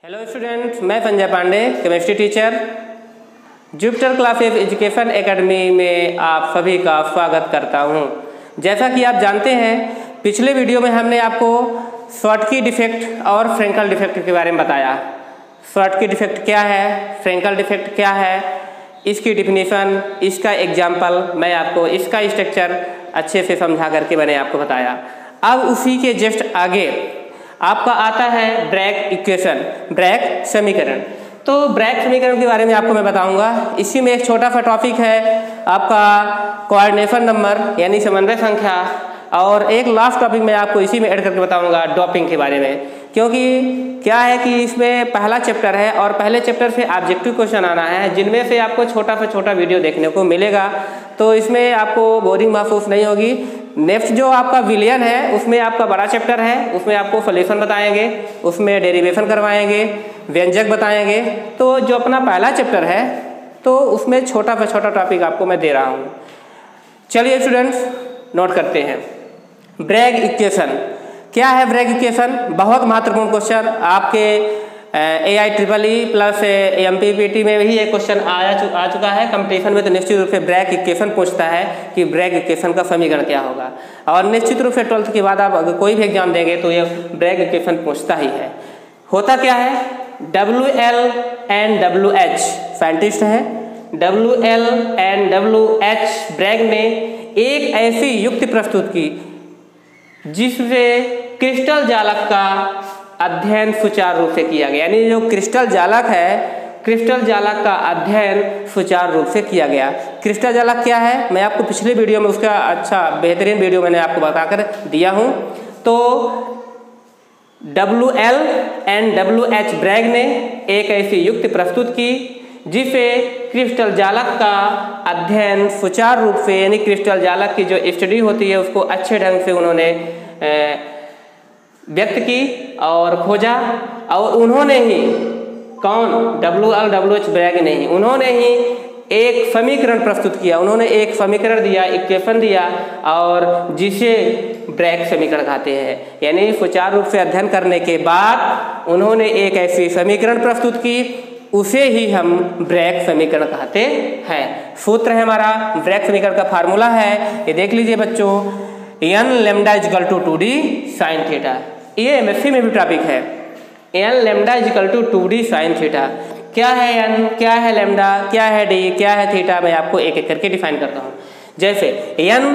Hello student, मैं Sanjay Pandey, chemistry teacher, Jupiter classes education academy में आप सभी का स्वागत करता हूं। जैसा कि आप जानते हैं, पिछले वीडियो में हमने आपको शॉर्टकी डिफेक्ट और फ्रेंकल डिफेक्ट के बारे में बताया। शॉर्टकी डिफेक्ट क्या है, फ्रेंकल डिफेक्ट क्या है, इसकी डिफिनीशन, इसका एग्जाम्पल, मैं आपको इसका स्ट्रक्चर अच्छे से समझा करके मैंने आपको बताया। अब उसी के जस्ट आगे आपका आता है ब्रैग इक्वेशन, ब्रैग समीकरण। तो ब्रैग समीकरण के बारे में आपको मैं बताऊंगा। इसी में एक छोटा सा टॉपिक है आपका कोऑर्डिनेशन नंबर यानी समन्वय संख्या, और एक लास्ट टॉपिक मैं आपको इसी में ऐड करके बताऊंगा डॉपिंग के बारे में। क्योंकि क्या है कि इसमें पहला चैप्टर है और पहले चैप्टर से ऑब्जेक्टिव क्वेश्चन आना है, जिनमें से आपको छोटा से छोटा वीडियो देखने को मिलेगा, तो इसमें आपको बोरिंग महसूस नहीं होगी। नेक्स्ट जो आपका विलियन है उसमें आपका बड़ा चैप्टर है, उसमें आपको सॉल्यूशन बताएंगे, उसमें डेरिवेशन करवाएंगे, व्यंजक बताएंगे। तो जो अपना पहला चैप्टर है तो उसमें छोटा से छोटा टॉपिक आपको मैं दे रहा हूँ। चलिए स्टूडेंट्स, नोट करते हैं। ब्रैग इक्वेशन क्या है? ब्रैग इक्वेशन बहुत महत्वपूर्ण क्वेश्चन आपके AIEEE प्लस MPPT में भी एक क्वेश्चन आ चुका है कंपटीशन में। तो निश्चित रूप से ब्रैग इक्वेशन पूछता है कि ब्रैग इक्वेशन का समीकरण क्या होगा, और निश्चित रूप से 12th के बाद आप अगर कोई भी एग्जाम देंगे तो ये ब्रैग इक्वेशन पूछता ही है। होता क्या है? WL एंड WH साइंटिस्ट हैं। WL एंड WH ब्रैग ने एक ऐसी युक्ति प्रस्तुत की जिससे क्रिस्टल जालक का अध्ययन सुचारू रूप से किया गया। यानी जो क्रिस्टल जालक है, क्रिस्टल जालक का अध्ययन सुचारू रूप से किया गया। क्रिस्टल जालक क्या है, मैं आपको पिछले वीडियो में उसका अच्छा बेहतरीन वीडियो मैंने आपको बताकर दिया हूँ। तो WL एंड WH ब्रैग ने एक ऐसी युक्ति प्रस्तुत की जिसे क्रिस्टल जालक का अध्ययन सुचारू रूप से, यानी क्रिस्टल जालक की जो स्टडी होती है उसको अच्छे ढंग से उन्होंने व्यक्त की और खोजा। और उन्होंने ही, कौन? WL WH ब्रैग ने ही, उन्होंने ही एक समीकरण प्रस्तुत किया। उन्होंने एक समीकरण दिया, इक्वेशन दिया, और जिसे ब्रैग समीकरण कहते हैं। यानी सुचारू रूप से अध्ययन करने के बाद उन्होंने एक ऐसी समीकरण प्रस्तुत की, उसे ही हम ब्रैग समीकरण कहते हैं। सूत्र है हमारा ब्रैग समीकरण का फार्मूला है, ये देख लीजिए बच्चों, n lambda equal to 2d sine theta. ये MSc में भी टॉपिक है। n lambda equal to 2d sine theta. क्या है n, क्या है लैम्डा, क्या है d, क्या है थीटा, मैं आपको एक एक करके डिफाइन करता हूँ। जैसे n,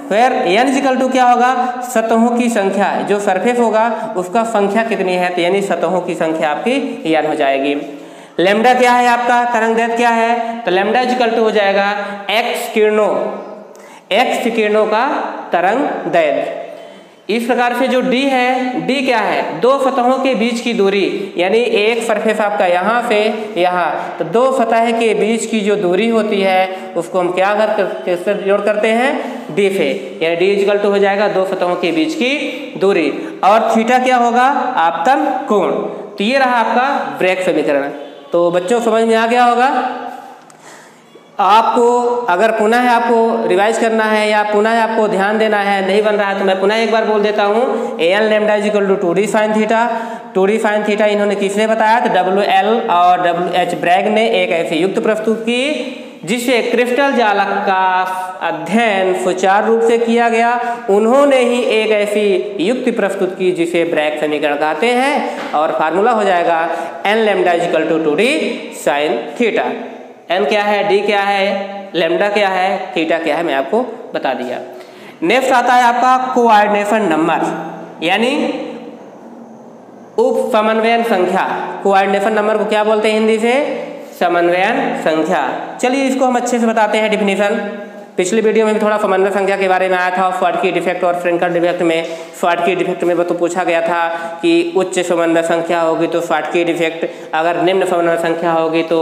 फिर n इक्वल टू क्या होगा? सतहों की संख्या, जो सरफेस होगा उसका संख्या कितनी है, तो यानी सतहों की संख्या आपकी n हो जाएगी। लैम्डा क्या है आपका? तरंग दैर्घ्य क्या है? तो लैम्डा इक्वल टू हो जाएगा x किरणों का तरंग दैर्घ्य। इस प्रकार से जो d है, d क्या है? दो सतहों के बीच की दूरी, यानी एक सरफेस आपका यहाँ से यहाँ, तो दो सतह के बीच की जो दूरी होती है उसको हम क्या किससे जोड़ करते हैं? d से, यानी d इक्वल टू हो जाएगा दो सतहों के बीच की दूरी। और थीटा क्या होगा? आपतन कोण। तो ये रहा आपका ब्रैग समीकरण। तो बच्चों समझ में आ गया होगा। आपको अगर पुनः आपको रिवाइज करना है या पुनः आपको ध्यान देना है, नहीं बन रहा है, तो मैं पुनः एक बार बोल देता हूँ। an lambda equal to 2d sine theta. 2d sine theta इन्होंने किसने बताया? तो WL और WH ब्रैग ने एक ऐसी युक्ति प्रस्तुत की जिससे क्रिस्टल जालक का अध्ययन सुचारू रूप से किया गया। उन्होंने ही एक ऐसी युक्ति प्रस्तुत की जिसे ब्रैग समीकरण कहते हैं, और फार्मूला हो जाएगा n lambda equal to 2d sine theta. n क्या है, d क्या है, लैम्डा क्या है, थीटा क्या है, मैं आपको बता दिया। नेक्स्ट आता है आपका कोऑर्डिनेशन नंबर, यानी उप समन्वयन संख्या। कोऑर्डिनेशन नंबर को क्या बोलते हैं हिंदी से? समन्वयन संख्या। चलिए इसको हम अच्छे से बताते हैं डिफिनीशन। पिछली वीडियो में भी थोड़ा समन्वय संख्या के बारे में आया था, शॉर्टकी डिफेक्ट और फ्रेंकल डिफेक्ट में। शॉर्टकी डिफेक्ट में तो पूछा गया था कि उच्च समन्वय संख्या होगी तो शॉर्टकी डिफेक्ट, अगर निम्न समन्वय संख्या होगी तो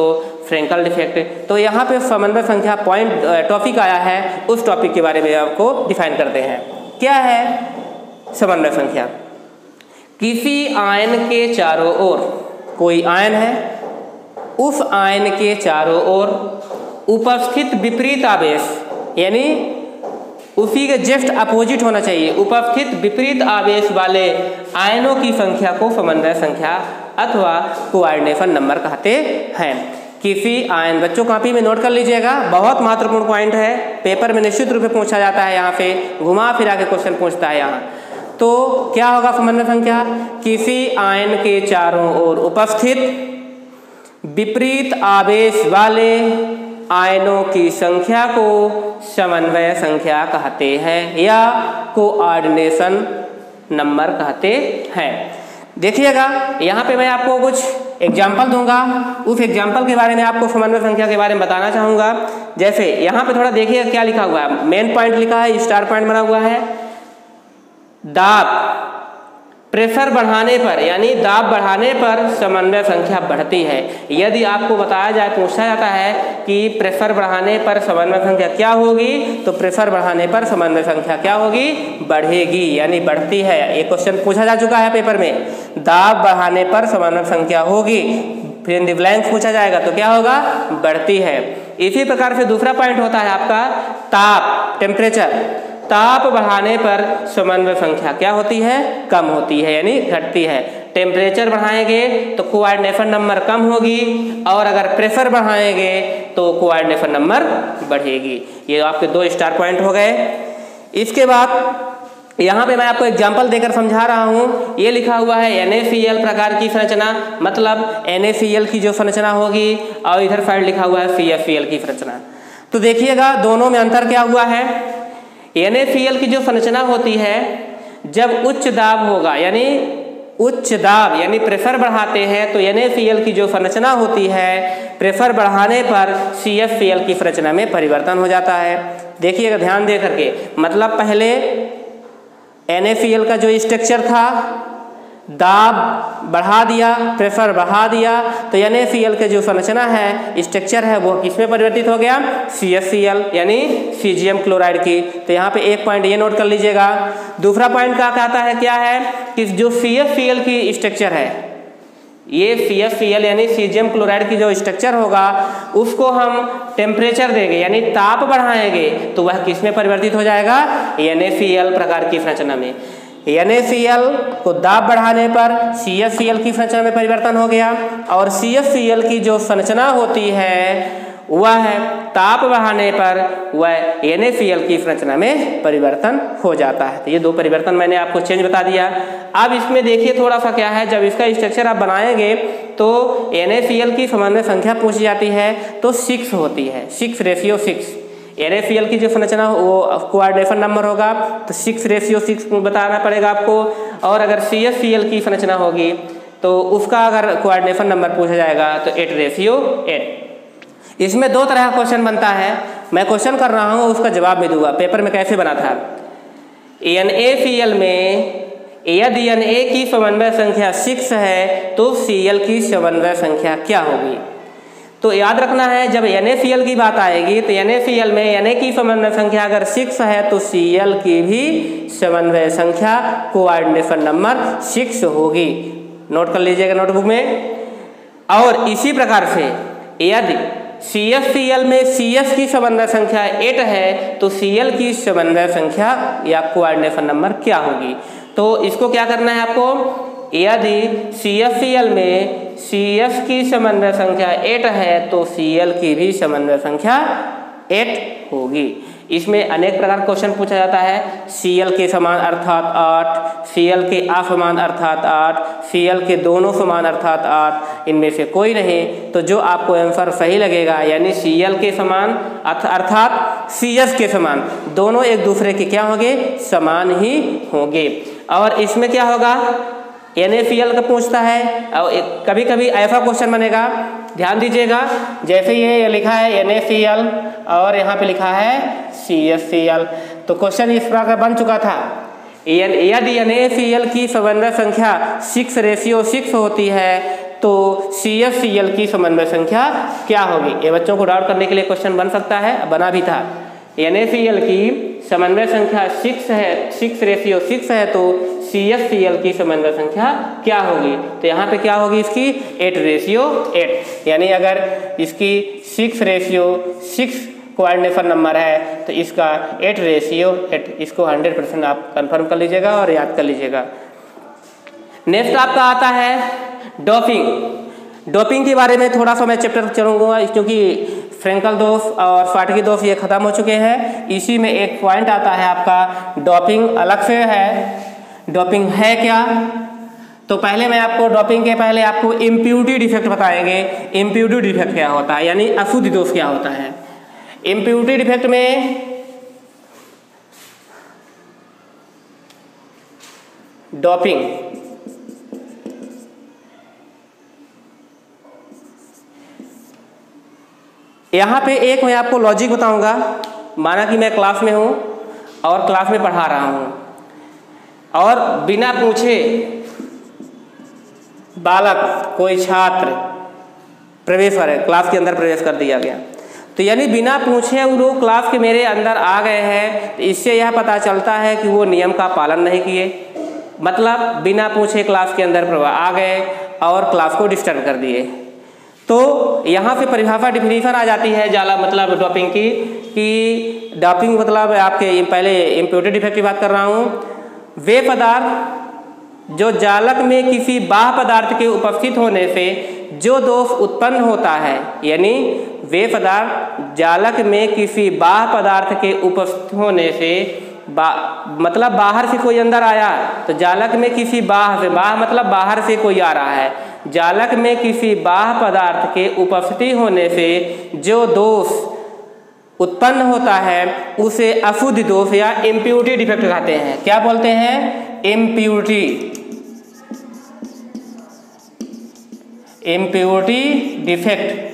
फ्रेंकल डिफेक्ट। तो यहाँ पे समन्वय संख्या पॉइंट टॉपिक आया है, उस टॉपिक के बारे में आपको डिफाइन करते हैं। क्या है समन्वय संख्या? किसी आयन के चारों ओर, कोई आयन है, उस आयन के चारों ओर उपस्थित विपरीत आवेश, यानी उसी के जस्ट अपोजिट होना चाहिए। उपस्थित विपरीत आवेश वाले आयनों की संख्या को समन्वय संख्या अथवा कोऑर्डिनेशन नंबर कहते हैं। किसी आयन, बच्चों कॉपी में नोट कर लीजिएगा, बहुत महत्वपूर्ण पॉइंट है, पेपर में निश्चित रूप से पूछा जाता है, यहाँ पे घुमा फिरा के क्वेश्चन पूछता है यहाँ। तो क्या होगा समन्वय संख्या? किसी आयन के चारों ओर उपस्थित विपरीत आवेश वाले आयनों की संख्या को समन्वय संख्या कहते हैं या कोऑर्डिनेशन नंबर कहते हैं। देखिएगा यहाँ पे मैं आपको कुछ एग्जाम्पल दूंगा, उस एग्जाम्पल के बारे में आपको समन्वय संख्या के बारे में बताना चाहूँगा। जैसे यहाँ पे थोड़ा देखिएगा क्या लिखा हुआ है, मेन पॉइंट लिखा है, स्टार पॉइंट बना हुआ है। दाब प्रेशर बढ़ाने पर यानी दाब बढ़ाने पर समन्वय संख्या बढ़ती है। यदि आपको बताया जाए, पूछा जाता है कि प्रेशर बढ़ाने पर समन्वय संख्या क्या होगी, तो प्रेशर बढ़ाने पर समन्वय संख्या क्या होगी? बढ़ेगी, यानी बढ़ती है। एक क्वेश्चन पूछा जा चुका है पेपर में, दाब बढ़ाने पर समन्वय संख्या होगी, फिर इन ब्लैंक पूछा जाएगा तो क्या होगा? बढ़ती है। इसी प्रकार से दूसरा पॉइंट होता है आपका ताप, टेम्परेचर। ताप बढ़ाने पर समन्वय संख्या क्या होती है? कम होती है, यानी घटती है। टेम्परेचर बढ़ाएंगे तो कोऑर्डिनेशन नंबर कम होगी, और अगर प्रेशर बढ़ाएंगे तो कोऑर्डिनेशन नंबर बढ़ेगी। ये आपके 2 स्टार पॉइंट हो गए। इसके बाद यहाँ पे मैं आपको एग्जाम्पल देकर समझा रहा हूँ। ये लिखा हुआ है NaCl प्रकार की संरचना, मतलब NaCl की जो संरचना होगी, और इधर साइड लिखा हुआ है CFCl की संरचना। तो देखिएगा दोनों में अंतर क्या हुआ है। NaCl की जो संरचना होती है, जब उच्च दाब होगा यानी उच्च दाब यानी प्रेशर बढ़ाते हैं, तो NaCl की जो संरचना होती है प्रेशर बढ़ाने पर CFCl की संरचना में परिवर्तन हो जाता है। देखिएगा ध्यान दे करके, मतलब पहले NaCl का जो स्ट्रक्चर था, दाब बढ़ा दिया, प्रेशर बढ़ा दिया, तो NaCl के जो संरचना है, स्ट्रक्चर है, वो किसमें परिवर्तित हो गया? CFCl यानी सीजियम क्लोराइड की। तो यहाँ पे एक पॉइंट ये नोट कर लीजिएगा। दूसरा पॉइंट क्या कहता है, क्या है कि जो CFCl की स्ट्रक्चर है, ये CFCl यानी सीजियम क्लोराइड की जो स्ट्रक्चर होगा, उसको हम टेम्परेचर देंगे यानी ताप बढ़ाएंगे, तो वह किसमें परिवर्तित हो जाएगा? NaCl प्रकार की संरचना में। NaCl को दाब बढ़ाने पर CFCl की संरचना में परिवर्तन हो गया, और CFCl की जो संरचना होती है वह ताप बढ़ाने पर वह NaCl की संरचना में परिवर्तन हो जाता है। तो ये 2 परिवर्तन मैंने आपको चेंज बता दिया। अब इसमें देखिए थोड़ा सा क्या है, जब इसका स्ट्रक्चर आप बनाएंगे तो NaCl की समन्वय संख्या पूछी जाती है, तो 6 होती है, 6:6। NaCl की जो संरचना वो कोऑर्डिनेशन नंबर होगा, तो 6:6 बताना पड़ेगा आपको। और अगर CFCl की संरचना होगी तो उसका अगर कोऑर्डिनेशन नंबर पूछा जाएगा तो 8:8। इसमें 2 तरह का क्वेश्चन बनता है, मैं क्वेश्चन कर रहा हूँ, उसका जवाब भी दूंगा। पेपर में कैसे बना था, NaCl में यदि Na की समन्वय संख्या 6 है तो Cl की समन्वय संख्या क्या होगी? तो याद रखना है, जब NaCl की बात आएगी तो NaCl में Na की समन्वय संख्या अगर 6 है तो Cl की भी समन्वय संख्या कोऑर्डिनेशन नंबर 6 होगी। नोट कर लीजिएगा नोटबुक में। और इसी प्रकार से यदि CFCl में CF की समन्वय संख्या 8 है तो Cl की समन्वय संख्या या कोऑर्डिनेशन नंबर क्या होगी? तो इसको क्या करना है आपको, यदि CFCl में CF की समन्वय संख्या 8 है तो Cl की भी समन्वय संख्या 8 होगी। इसमें अनेक प्रकार क्वेश्चन पूछा जाता है, Cl के समान अर्थात 8, Cl के असमान अर्थात 8, Cl के दोनों समान अर्थात 8, इनमें से कोई नहीं। तो जो आपको आंसर सही लगेगा यानी Cl के समान अर्थात CF के समान, दोनों एक दूसरे के क्या होंगे? समान ही होंगे। और इसमें क्या होगा, NaCl का पूछता है, और कभी कभी ऐसा क्वेश्चन बनेगा, ध्यान दीजिएगा, जैसे ये लिखा है NaCl और यहाँ पे लिखा है CFCl, तो क्वेश्चन इस प्रकार बन चुका था। यदि NaCl की समन्वय संख्या 6:6 होती है तो CFCl की समन्वय संख्या क्या होगी? ये बच्चों को डाउट करने के लिए क्वेश्चन बन सकता है, बना भी था। NaCl की समन्वय संख्या 6:6 है तो CFCl की समन्वय संख्या क्या होगी? तो यहाँ पे क्या होगी इसकी? 8:8। यानी अगर इसकी 6:6 कोऑर्डिनेशन नंबर है तो इसका 8:8 इसको 100% आप कंफर्म कर लीजिएगा और याद कर लीजिएगा। नेक्स्ट आपका आता है डोपिंग। डोपिंग के बारे में थोड़ा सा मैं चैप्टर चलूँगा क्योंकि फ्रेंकल दोष और स्पार्टकी दोष ये ख़त्म हो चुके हैं। इसी में एक पॉइंट आता है आपका डोपिंग अलग से है। डोपिंग है क्या? तो पहले मैं आपको डोपिंग के पहले आपको इम्प्यूरिटी डिफेक्ट बताएंगे। इम्प्यूरिटी डिफेक्ट क्या होता है यानी अशुद्ध दोष क्या होता है। इम्प्यूरिटी डिफेक्ट में डोपिंग यहाँ पे एक मैं आपको लॉजिक बताऊंगा। माना कि मैं क्लास में हूँ और क्लास में पढ़ा रहा हूँ और बिना पूछे बालक कोई छात्र प्रवेश कर क्लास के अंदर प्रवेश कर दिया गया, तो यानी बिना पूछे वो लोग क्लास के मेरे अंदर आ गए हैं, तो इससे यह पता चलता है कि वो नियम का पालन नहीं किए। मतलब बिना पूछे क्लास के अंदर आ गए और क्लास को डिस्टर्ब कर दिए। तो यहाँ से परिभाषा डिफिनीशन आ जाती है जाला मतलब डोपिंग की, कि डोपिंग मतलब आपके पहले इम्प्योरिटी डिफेक्ट की बात कर रहा हूँ। वे पदार्थ जो जालक में किसी बाह्य पदार्थ के उपस्थित होने से जो दोष उत्पन्न होता है, यानी वे पदार्थ जालक में किसी बाह्य पदार्थ के उपस्थित होने से मतलब बाहर से कोई अंदर आया तो जालक में किसी बाह्य मतलब बाहर से कोई आ रहा है, जालक में किसी बाह्य पदार्थ के उपस्थिति होने से जो दोष उत्पन्न होता है उसे अशुद्ध दोष या इम्प्यूरिटी डिफेक्ट कहते हैं। क्या बोलते हैं? Impurity defect.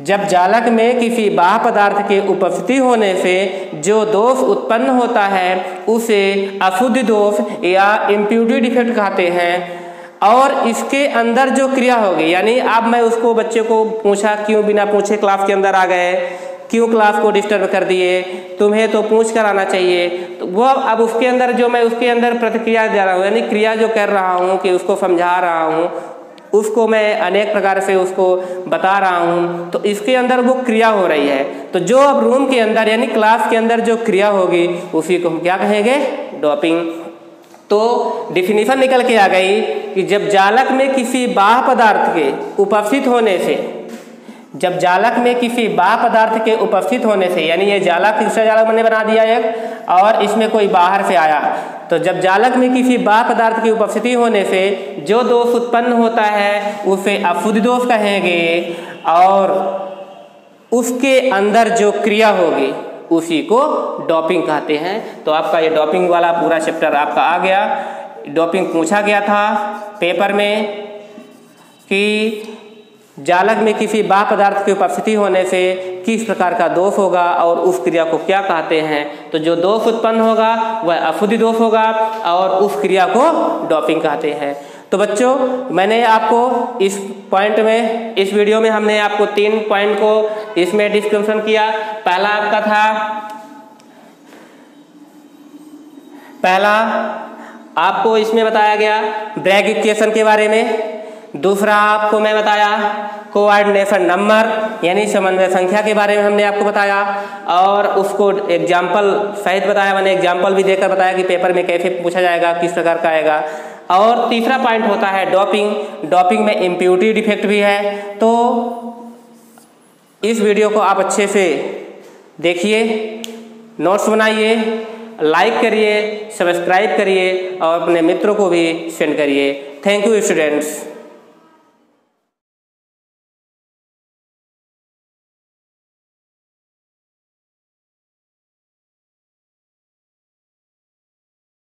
जब जालक में किसी बाह्य पदार्थ के उपस्थिति होने से जो दोष उत्पन्न होता है उसे अशुद्ध दोष या इम्प्यूरिटी डिफेक्ट कहते हैं। और इसके अंदर जो क्रिया होगी, यानी अब मैं उसको बच्चे को पूछा क्यों बिना पूछे क्लास के अंदर आ गए, क्यों क्लास को डिस्टर्ब कर दिए, तुम्हें तो पूछ कर आना चाहिए, तो वो अब उसके अंदर जो मैं उसके अंदर प्रतिक्रिया दे रहा हूँ यानी क्रिया जो कर रहा हूँ कि उसको समझा रहा हूँ, उसको मैं अनेक प्रकार से उसको बता रहा हूँ, तो इसके अंदर वो क्रिया हो रही है। तो जो अब रूम के अंदर यानी क्लास के अंदर जो क्रिया होगी उसी को हम क्या कहेंगे? डोपिंग। तो डिफिनीशन निकल के आ गई कि जब जालक में किसी बाह्य पदार्थ के उपस्थित होने से, जब जालक में किसी बाह्य पदार्थ के उपस्थित होने से, यानी ये जालक दूसरा जालक मैंने बना दिया एक और इसमें कोई बाहर से आया, तो जब जालक में किसी बाह्य पदार्थ की उपस्थिति होने से जो दोष उत्पन्न होता है उसे अशुद्ध दोष कहेंगे और उसके अंदर जो क्रिया होगी उसी को डोपिंग कहते हैं। तो आपका ये डोपिंग वाला पूरा चैप्टर आपका आ गया। डोपिंग पूछा गया था पेपर में कि जालक में किसी बाह्य पदार्थ की उपस्थिति होने से किस प्रकार का दोष होगा और उस क्रिया को क्या कहते हैं। तो जो दोष उत्पन्न होगा वह अशुद्ध दोष होगा और उस क्रिया को डोपिंग कहते हैं। तो बच्चों मैंने आपको इस पॉइंट में, इस वीडियो में हमने आपको 3 पॉइंट को इसमें डिस्क्रिप्शन किया। पहला आपका था, पहला आपको इसमें बताया गया ब्रैग इक्वेशन के बारे में। दूसरा आपको मैं बताया कोऑर्डिनेशन नंबर यानी समन्वय संख्या के बारे में हमने आपको बताया और उसको एग्जाम्पल सहित बताया। मैंने एग्जाम्पल भी देकर बताया कि पेपर में कैसे पूछा जाएगा, किस प्रकार का आएगा। और तीसरा पॉइंट होता है डोपिंग। डोपिंग में इम्प्यूरिटी डिफेक्ट भी है। तो इस वीडियो को आप अच्छे से देखिए, नोट्स बनाइए, लाइक करिए, सब्सक्राइब करिए और अपने मित्रों को भी सेंड करिए। Thank you students.